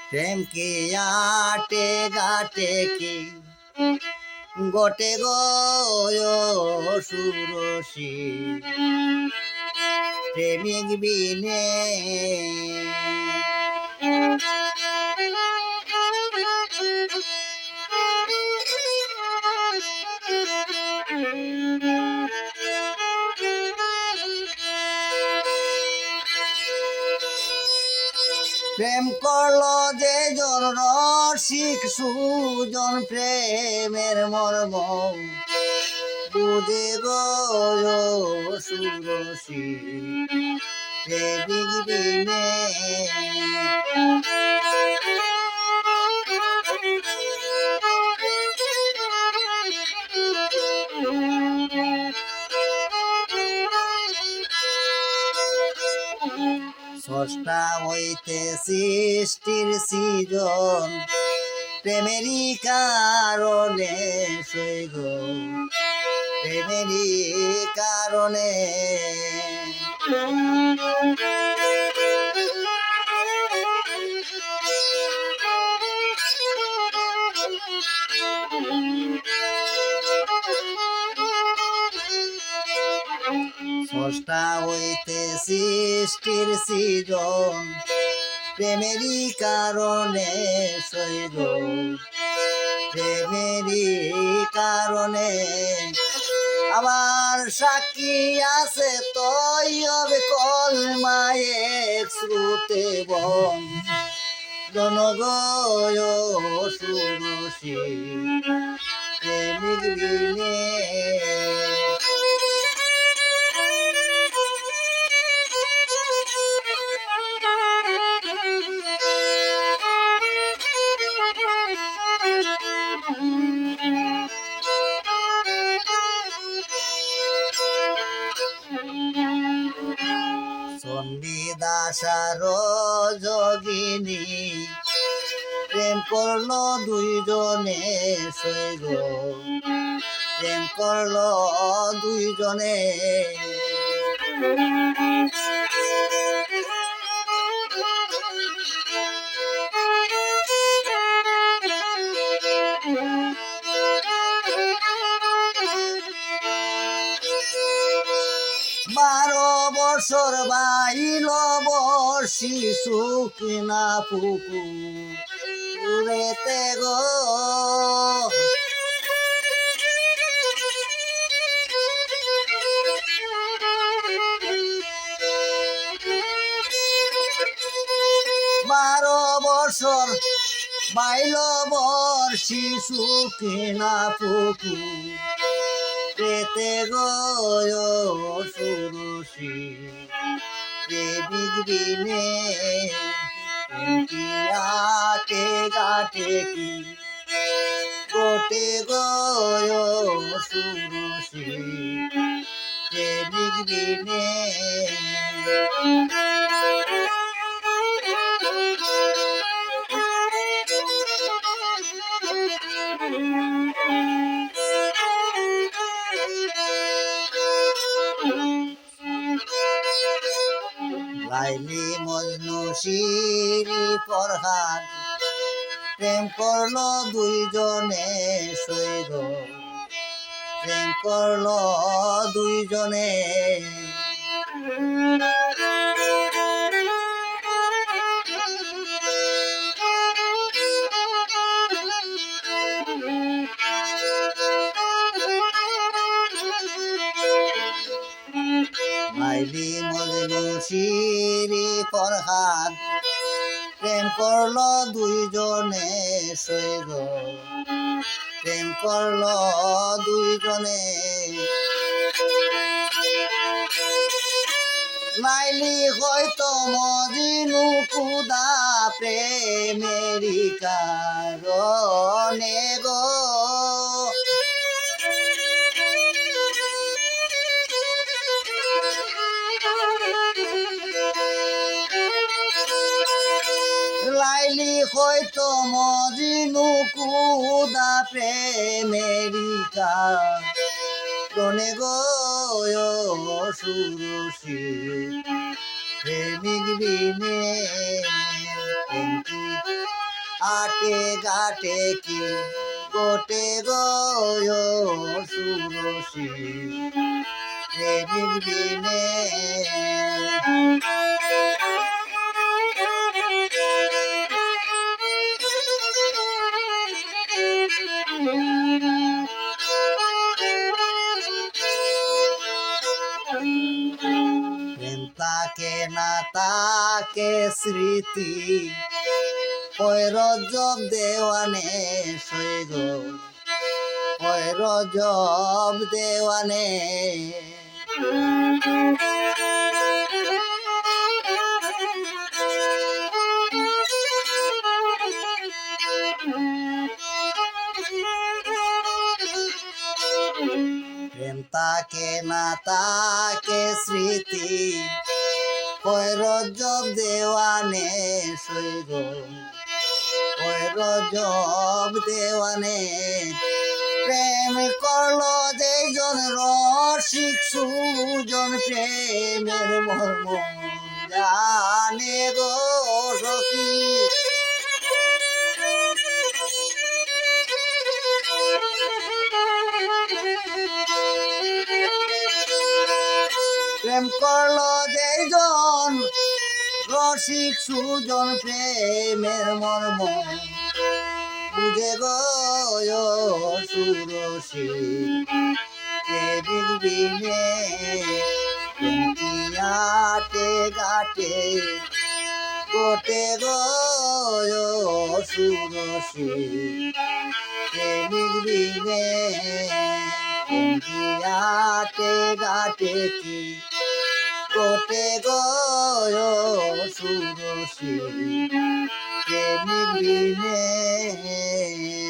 প্রেম কি আটে গাটে কি গোটে গো সুরসী প্রেমিক বিনে প্রেম করলো যে জন রসিক সুজন প্রেমের মর্ম বুঝে গো সুরসী প্রেমিক বিনে স্রষ্টা হইতে সৃষ্টির সৃজন প্রেমেরই কারণে সৈগ প্রেমেরই কারণে স্রষ্টা হইতে সৃষ্টির সৃজন প্রেমেরই কারণে সৈগ প্রেমেরই কারণে আমার সাক্ষী আছে তৈবে কলমায়ে শ্রুতে বন জনগয় সুরসী প্রেমিক বিনে চণ্ডীদাসার যোগিনী প্রেম করলো দুইজনে সৈগ প্রেম করলো দুইজনে বারো বছর বাইল বর্ষি শুকনা পুকুরেতে গো বারো বছর বাইল বর্ষি শুকনা পুকুরেতে গো সুরসী প্রেমিক বিনে আটে গাটে কি গোটে গো সুরসী প্রেমিক বিনে লাইলি মজনু শিরি ফরহাদ প্রেম করলো দুইজনে সৈগ প্রেম করলো দুইজনে লাইলি মজনু শিরি ফরহাদ প্রেম করলো দুইজনে সৈগ প্রেম করলো দুইজনে লাইলি হয়তো মজনু খুদা প্রেমেরই কারণে গো লাইলি হয়তো মজনু খুদা প্রেমেরই কারণে গো সুরসী প্রেমিক বিনে আটে ঘাটে কি গোটে গয় সুরসী প্রেমিক বিনে প্রেম তাকে না তাকে স্মৃতি রজব দেওয়ানে সৈগ রজব দেওয়ানে প্রেম তাকে না তাকে স্মৃতি রজব দেওয়ানে সৈগ রজব দেওয়ানে প্রেম করলো যেজন রসিক সুজন প্রেমের মর্ম জানে গো সখী প্রেম করলো যেজন রসিক সুজন প্রেমের মর্ম বুঝে গয় সুরসী প্রেমিক বিনে আটে ঘাটে গোটে গয় সুরসী প্রেমিক বিনে আটে ঘাটে কি গোটে গয় সুরসী প্রেমিক বিনে